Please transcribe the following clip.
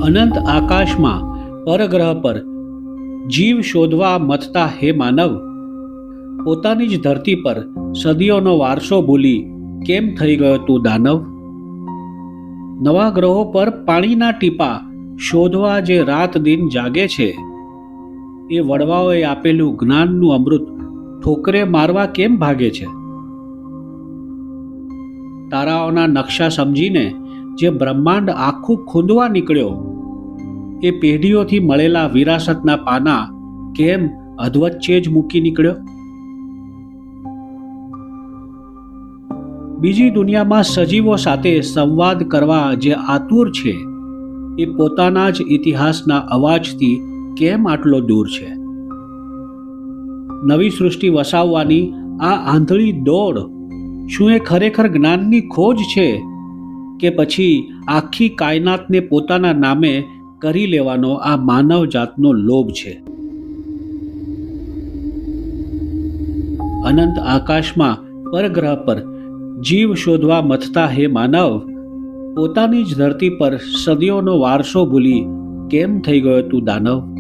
અનંત આકાશમાં પરગ્રહ પર જીવ શોધવા મથતા હે માનવ, પોતાની જ ધરતી પર સદીઓનો વારસો ભૂલી કેમ થઈ ગયો તું દાનવ? નવા ગ્રહો પર પાણીના ટીપા શોધવા જે રાત દિન જાગે છે, એ વડવાઓએ આપેલું જ્ઞાનનું અમૃત ઠોકરે મારવા કેમ ભાગે છે? તારાઓના નકશા સમજીને જે બ્રહ્માંડ આખું ખૂંદવા નીકળ્યો, એ પેઢીઓથી મળેલા વિરાસતના પાના કેમ અધવચ્ચે જ મૂકી નીકળ્યો? બીજી દુનિયામાં સજીવો સાથે સંવાદ કરવા જે આતુર છે, એ પોતાના જ ઇતિહાસના અવાજથી કેમ આટલો દૂર છે? નવી સૃષ્ટિ વસાવવાની આ આંધળી દોડ શું એ ખરેખર જ્ઞાનની ખોજ છે, કે પછી આખી કાયનાતને પોતાના નામે કરી લેવાનો આ માનવ જાતનો લોભ છે? અનંત આકાશમાં પરગ્રહ પર જીવ શોધવા મથતા હે માનવ, પોતાની જ ધરતી પર સદીઓનો વારસો ભૂલી કેમ થઈ ગયો તું દાનવ?